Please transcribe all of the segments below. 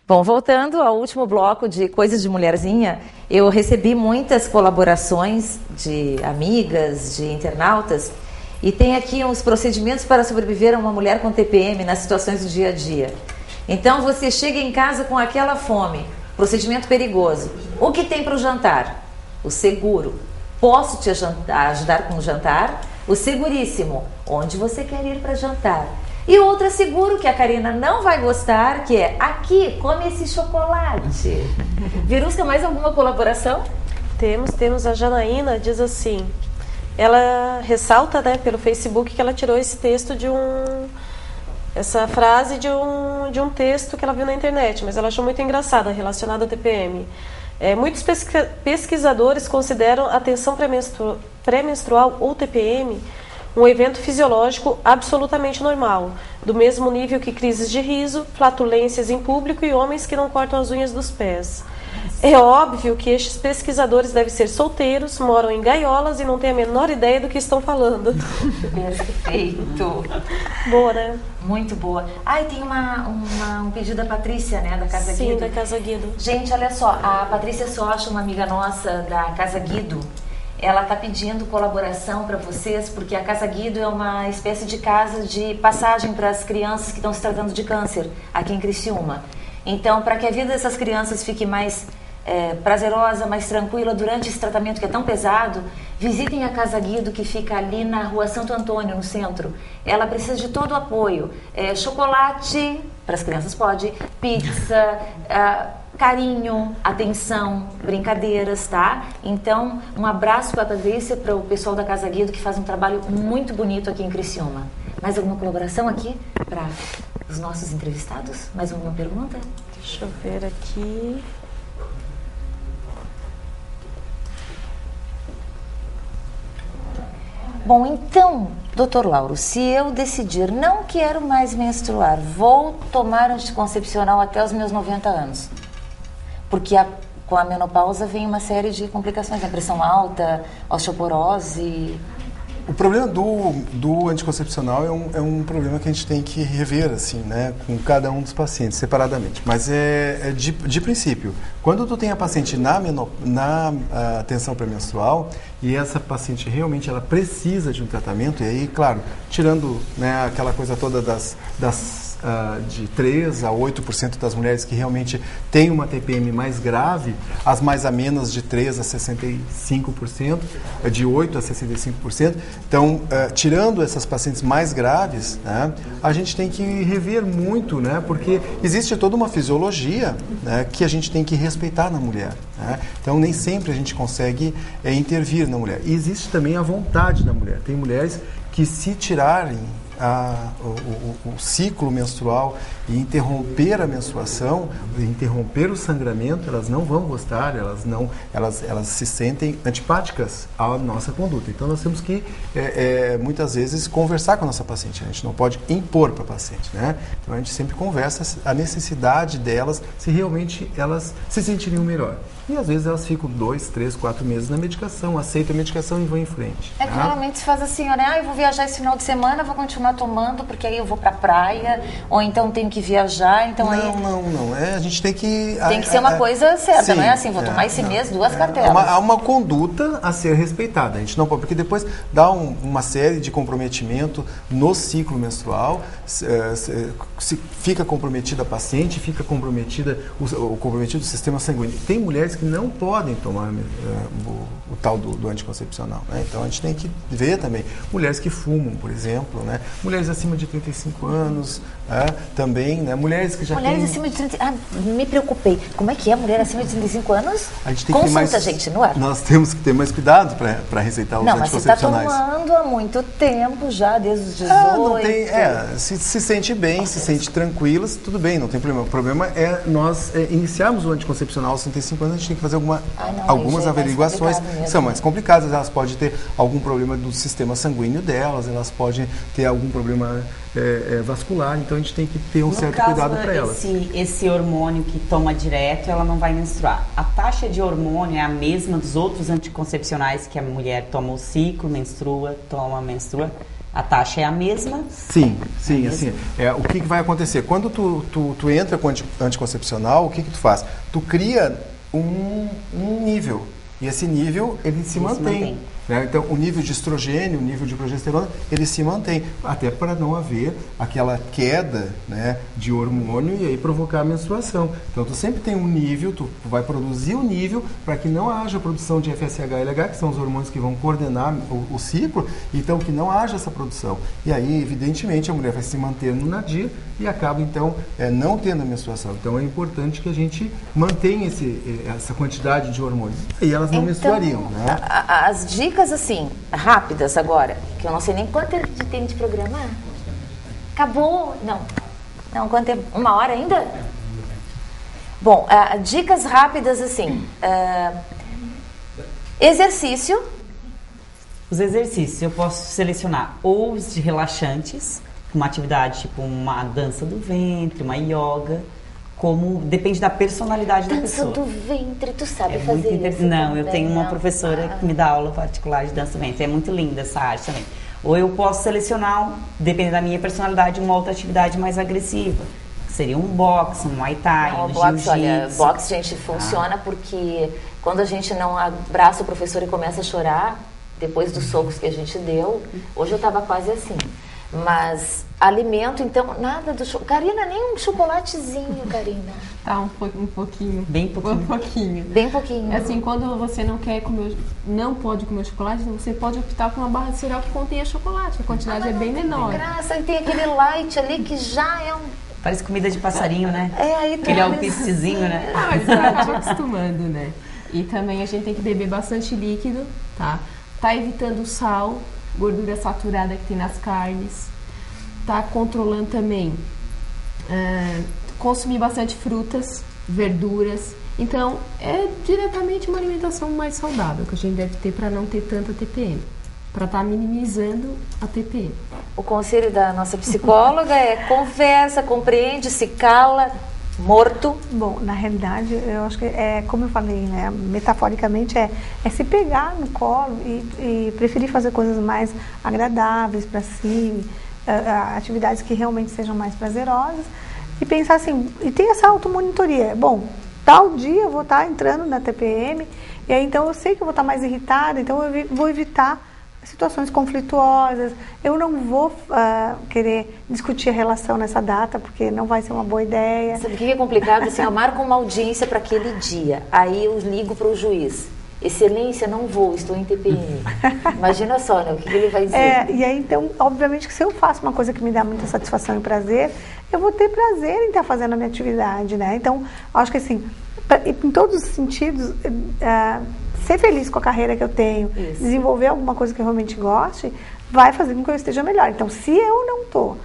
Bom, voltando ao último bloco de Coisas de Mulherzinha, eu recebi muitas colaborações de amigas, de internautas, e tem aqui uns procedimentos para sobreviver a uma mulher com TPM nas situações do dia a dia. Então você chega em casa com aquela fome, procedimento perigoso. O que tem para o jantar? O seguro. Posso te ajudar com o jantar? O seguríssimo. Onde você quer ir para jantar? E outro seguro que a Karina não vai gostar, que é aqui, come esse chocolate. Verusca, mais alguma colaboração? Temos. A Janaína diz assim, ela ressalta, né, pelo Facebook que ela tirou esse texto essa frase de um texto que ela viu na internet, mas ela achou muito engraçada, relacionada à TPM. Muitos pesquisadores consideram a tensão pré-menstrual ou TPM um evento fisiológico absolutamente normal, do mesmo nível que crises de riso, flatulências em público e homens que não cortam as unhas dos pés. É óbvio que estes pesquisadores devem ser solteiros, moram em gaiolas e não têm a menor ideia do que estão falando. Perfeito. Boa, né? Muito boa. Ah, e tem um pedido da Patrícia, né, da Casa Guido. Sim, da Casa Guido. Gente, olha só, a Patrícia Socha, uma amiga nossa da Casa Guido, ela está pedindo colaboração para vocês, porque a Casa Guido é uma espécie de casa de passagem para as crianças que estão se tratando de câncer aqui em Criciúma. Então, para que a vida dessas crianças fique mais prazerosa, mais tranquila durante esse tratamento que é tão pesado, visitem a Casa Guido, que fica ali na Rua Santo Antônio, no centro. Ela precisa de todo o apoio. Chocolate, para as crianças pode, pizza, carinho, atenção, brincadeiras, tá? Então, um abraço para a Patrícia, para o pessoal da Casa Guido, que faz um trabalho muito bonito aqui em Criciúma. Mais alguma colaboração aqui para os nossos entrevistados? Mais alguma pergunta? Deixa eu ver aqui. Bom, então, doutor Lauro, se eu decidir não quero mais menstruar, vou tomar anticoncepcional até os meus 90 anos, porque com a menopausa vem uma série de complicações, a pressão alta, osteoporose. O problema do anticoncepcional é um problema que a gente tem que rever, assim, né, com cada um dos pacientes, separadamente. Mas de princípio, quando tu tem a paciente na tensão pré-menstrual e essa paciente realmente ela precisa de um tratamento, e aí, claro, tirando, né, aquela coisa toda de 3 a 8% das mulheres que realmente têm uma TPM mais grave, as mais amenas de 3 a 65%, de 8 a 65%. Então, tirando essas pacientes mais graves, né, a gente tem que rever muito, né, porque existe toda uma fisiologia, né, que a gente tem que respeitar na mulher, né? Então, nem sempre a gente consegue intervir na mulher. E existe também a vontade da mulher. Tem mulheres que, se tirarem o ciclo menstrual e interromper a menstruação, interromper o sangramento, elas não vão gostar, elas se sentem antipáticas à nossa conduta. Então nós temos que muitas vezes conversar com a nossa paciente, a gente não pode impor para a paciente, né? Então a gente sempre conversa a necessidade delas, se realmente elas se sentiriam melhor. E às vezes elas ficam 2, 3, 4 meses na medicação, aceitam a medicação e vão em frente. Que normalmente se faz assim, né? Eu vou viajar esse final de semana, vou continuar tomando, porque aí eu vou pra praia, ou então tenho que viajar, então não. A gente tem que... Tem que ser uma coisa certa, sim, não é assim, vou tomar esse mês 2 cartelas. Há uma conduta a ser respeitada, a gente não pode, porque depois dá uma série de comprometimento no ciclo menstrual, se fica comprometida a paciente, fica comprometido o sistema sanguíneo. Tem mulheres que não podem tomar o tal do anticoncepcional, né? Então a gente tem que ver também mulheres que fumam, por exemplo, né? Mulheres acima de 35 anos, também, né? Mulheres que já mulheres têm... acima de 35... me preocupei. Como é que é mulher acima de 35 anos? A gente tem consulta, que ter mais... gente, no ar. Nós temos que ter mais cuidado para receitar os anticoncepcionais. Mas você está tomando há muito tempo já, desde os 18. Não tem, se sente bem, se sente tranquila, tudo bem, não tem problema. O problema é nós iniciarmos o anticoncepcional aos 35 anos, a gente tem que fazer algumas averiguações. São mais complicadas, elas podem ter algum problema do sistema sanguíneo delas, elas podem ter algum algum problema vascular, então a gente tem que ter um certo caso, cuidado para elas. Esse hormônio que toma direto, ela não vai menstruar. A taxa de hormônio é a mesma dos outros anticoncepcionais que a mulher toma o ciclo, menstrua, menstrua. A taxa é a mesma? Sim, assim. O que vai acontecer? Quando tu entra com anticoncepcional, o que tu faz? Tu cria um nível. E esse nível, ele se mantém. Né? Então, o nível de estrogênio, o nível de progesterona, ele se mantém. Até para não haver aquela queda, né, de hormônio e aí provocar a menstruação. Então, tu sempre tem um nível, tu vai produzir o nível para que não haja produção de FSH e LH, que são os hormônios que vão coordenar o ciclo, então que não haja essa produção. E aí, evidentemente, a mulher vai se manter no nadir e acaba, então, não tendo a menstruação. Então, é importante que a gente mantenha essa quantidade de hormônios. E elas não menstruariam, né? As dicas, assim, rápidas agora, que eu não sei nem quanto tem de programa. Acabou? Não, quanto tempo? 1 hora ainda? Bom, dicas rápidas, assim. Exercício. Os exercícios, eu posso selecionar ou os de relaxantes, uma atividade tipo uma dança do ventre, uma yoga, como depende da personalidade da pessoa. Dança do ventre, tu sabe fazer isso? Não, também, eu tenho uma professora que me dá aula particular de dança do ventre. É muito linda essa arte também. Ou eu posso selecionar, dependendo da minha personalidade, uma outra atividade mais agressiva. Seria um boxe, um muay thai, um jiu-jitsu. Olha, boxe, gente, funciona porque quando a gente não abraça o professor e começa a chorar, depois dos socos que a gente deu, hoje eu estava quase assim. Mas alimento, então, nada do chocolate. Karina, nem um chocolatezinho, Karina. Tá, um pouquinho. Bem pouquinho. Um pouquinho. Bem pouquinho. Assim, quando você não quer comer, não pode comer chocolate, você pode optar por uma barra de cereal que contenha chocolate. A quantidade é bem menor. Graça, e tem aquele light ali que já é um... Parece comida de passarinho, né? aí aquele alpistezinho, né? Ah, mas você acaba acostumando, né? E também a gente tem que beber bastante líquido, tá? Tá evitando o sal, gordura saturada que tem nas carnes. Tá controlando também consumir bastante frutas, verduras. Então, é diretamente uma alimentação mais saudável que a gente deve ter para não ter tanta TPM. Para estar minimizando a TPM. O conselho da nossa psicóloga é conversa, compreende, se cala, morto. Bom, na realidade, eu acho que como eu falei, né, metaforicamente é se pegar no colo e preferir fazer coisas mais agradáveis para si, atividades que realmente sejam mais prazerosas e pensar assim, e ter essa automonitoria. Bom, tal dia eu vou estar entrando na TPM e aí então eu sei que eu vou estar mais irritada, então eu vou evitar situações conflituosas, eu não vou querer discutir a relação nessa data, porque não vai ser uma boa ideia. Sabe o que é complicado? Assim, eu marco uma audiência para aquele dia, aí eu ligo para o juiz. Excelência, não vou, estou em TPM. Imagina só, né? O que ele vai dizer? E aí, então, obviamente que se eu faço uma coisa que me dá muita satisfação e prazer, eu vou ter prazer em estar fazendo a minha atividade, né? Então, acho que assim, em todos os sentidos, ser feliz com a carreira que eu tenho, desenvolver alguma coisa que eu realmente goste, vai fazer com que eu esteja melhor. Então, se eu não estou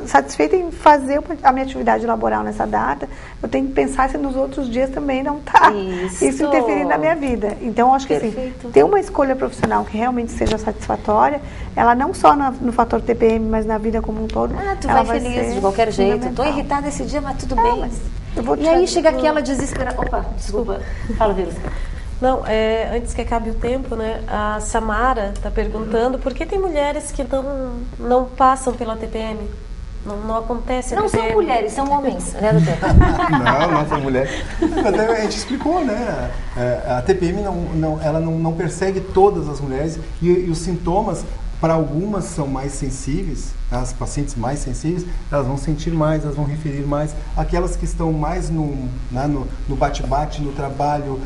satisfeita em fazer a minha atividade laboral nessa data, eu tenho que pensar se nos outros dias também não está isso interferindo na minha vida. Então, acho que assim, ter uma escolha profissional que realmente seja satisfatória, ela não só no fator TPM, mas na vida como um todo. Tu vai feliz de qualquer jeito. Estou irritada esse dia, mas tudo bem. E aí chega aquela desesperada. Opa, desculpa. Fala, Vírus. Não, antes que acabe o tempo, né? A Samara está perguntando por que tem mulheres que não passam pela TPM. Não acontece a TPM. Não são mulheres, são homens, né, doutor? Não são mulheres. Até a gente explicou, né? A TPM ela não persegue todas as mulheres e os sintomas, para algumas, são mais sensíveis. As pacientes mais sensíveis, elas vão sentir mais, elas vão referir mais. Aquelas que estão mais no bate-bate, no trabalho,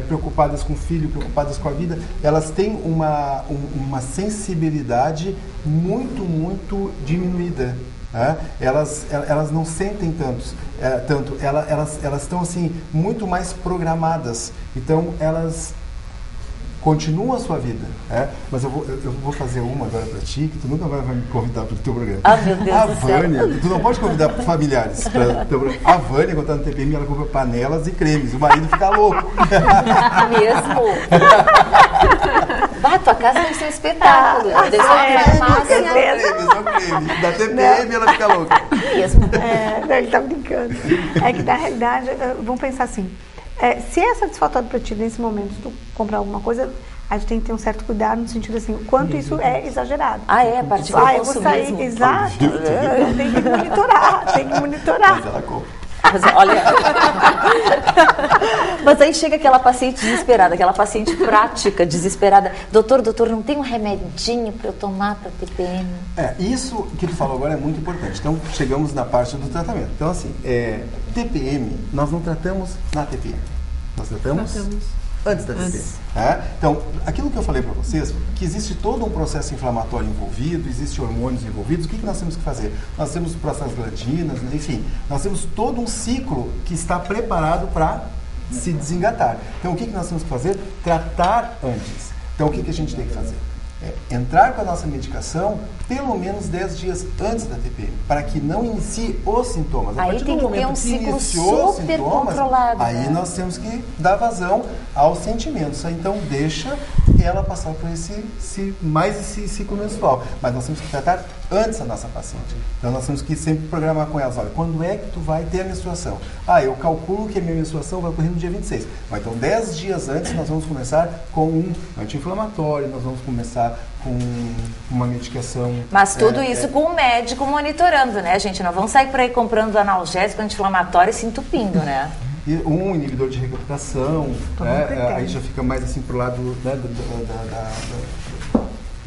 preocupadas com o filho, preocupadas com a vida, elas têm uma sensibilidade muito, muito diminuída. Elas não sentem tanto. Elas estão assim, muito mais programadas. Então, elas continuam a sua vida, mas eu vou fazer uma agora para ti, que tu nunca vai me convidar para o teu programa. Ah, meu Deus do céu. Vânia, tu não pode convidar familiares para o teu programa. A Vânia, quando está no TPM, ela compra panelas e cremes. O marido fica louco. Mesmo? Bah, tua casa deve ser um espetáculo. Deve ser uma farmácia. Da TPM ela fica louca. Mesmo. Não, ele tá brincando. É que, na realidade, vamos pensar assim, se é satisfatório para ti nesse momento, se tu comprar alguma coisa, a gente tem que ter um certo cuidado no sentido assim, o quanto isso é exagerado. A partir do eu vou sair, exato. Tem que monitorar. Mas ela compra. Mas olha. Mas aí chega aquela paciente desesperada, aquela paciente prática, desesperada. Doutor, não tem um remedinho para eu tomar para TPM? Isso que tu falou agora é muito importante. Então, chegamos na parte do tratamento. Então, assim, TPM, nós não tratamos na TPM. Nós tratamos antes da TPM. Então, aquilo que eu falei para vocês, que existe todo um processo inflamatório envolvido, existem hormônios envolvidos, o que nós temos que fazer? Nós temos prostaglandinas, enfim, nós temos todo um ciclo que está preparado para se desengatar. Então, o que nós temos que fazer? Tratar antes. Então, o que a gente tem que fazer? Entrar com a nossa medicação pelo menos 10 dias antes da TPM, para que não inicie os sintomas. A partir do momento que iniciou os sintomas, aí nós temos que dar vazão aos sentimentos. Então, deixa ela passar por esse ciclo menstrual. Mas nós temos que tratar antes a nossa paciente. Então, nós temos que sempre programar com elas. Olha, quando é que tu vai ter a menstruação? Eu calculo que a minha menstruação vai ocorrer no dia 26. Então, 10 dias antes, nós vamos começar com um anti-inflamatório, nós vamos começar com uma medicação... Mas tudo isso com o médico monitorando, né, gente? Não vamos sair por aí comprando analgésico, anti-inflamatório e se entupindo, né? E um inibidor de recaptação, aí já fica mais assim pro lado, né,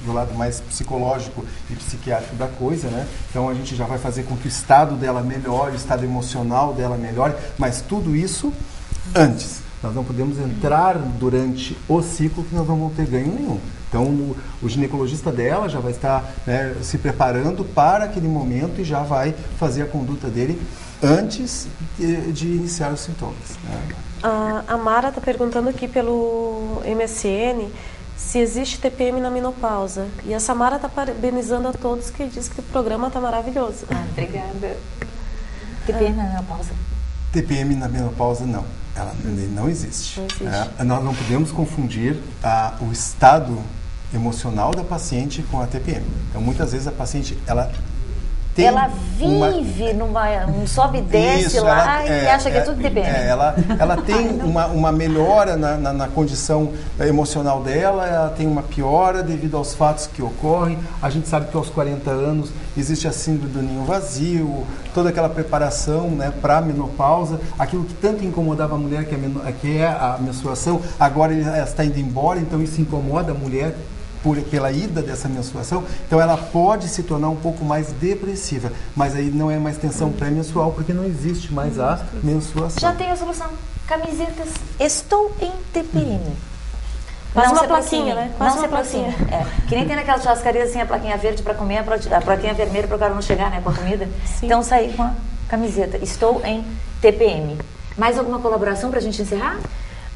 do lado mais psicológico e psiquiátrico da coisa, né? Então a gente já vai fazer com que o estado dela melhore, o estado emocional dela melhore, mas tudo isso antes. Nós não podemos entrar durante o ciclo que nós não vamos ter ganho nenhum. Então, o ginecologista dela já vai estar, né, se preparando para aquele momento e já vai fazer a conduta dele antes de iniciar os sintomas. Né? A Mara está perguntando aqui pelo MSN se existe TPM na menopausa. E a Samara está parabenizando a todos que diz que o programa está maravilhoso. Obrigada. TPM na menopausa? TPM na menopausa, não. Ela não existe. Nós não podemos confundir o estado emocional da paciente com a TPM. Então, muitas vezes a paciente, ela vive num sobe e desce lá e acha que é tudo TPM. Ela tem uma melhora na condição emocional dela, ela tem uma piora devido aos fatos que ocorrem. A gente sabe que aos 40 anos existe a síndrome do ninho vazio, toda aquela preparação, né, para a menopausa, aquilo que tanto incomodava a mulher, que é a menstruação, agora ela está indo embora, então isso incomoda a mulher pela ida dessa menstruação, então ela pode se tornar um pouco mais depressiva, mas aí não é mais tensão pré-menstrual, porque não existe mais a menstruação. Já tem a solução. Camisetas, estou em TPM. Faz uma plaquinha, né? Não ser plaquinha. Que nem tem naquelas churrascarias assim, a plaquinha verde para comer, a plaquinha vermelha para o cara não chegar, né, com a comida. Sim. Então sair com a camiseta, estou em TPM. Mais alguma colaboração para a gente encerrar?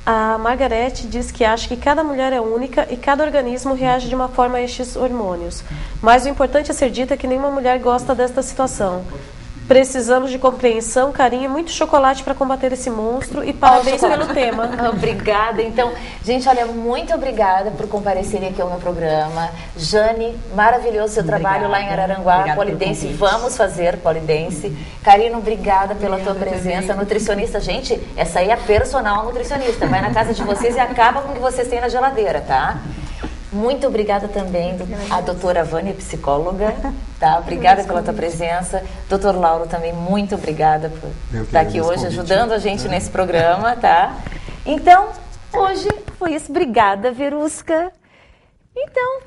A Margarete diz que acha que cada mulher é única e cada organismo reage de uma forma a estes hormônios. Mas o importante a ser dito é que nenhuma mulher gosta desta situação. Precisamos de compreensão, carinho e muito chocolate para combater esse monstro e parabéns pelo tema. Obrigada. Então, gente, olha, muito obrigada por comparecerem aqui ao meu programa. Jane, maravilhoso seu trabalho lá em Araranguá, polidense. Vamos fazer polidense. Karina, obrigada pela tua presença. Também. Nutricionista, gente, essa aí é a personal nutricionista. Vai na casa de vocês e acaba com o que vocês têm na geladeira, tá? Muito obrigada também a doutora Vânia, psicóloga, tá? Obrigada pela tua presença. Doutor Lauro também, muito obrigada por estar aqui hoje ajudando a gente nesse programa, tá? Então, hoje foi isso. Obrigada, Verusca. Então,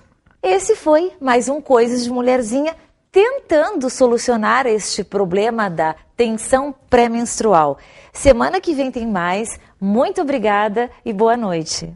esse foi mais um Coisas de Mulherzinha, tentando solucionar este problema da tensão pré-menstrual. Semana que vem tem mais. Muito obrigada e boa noite.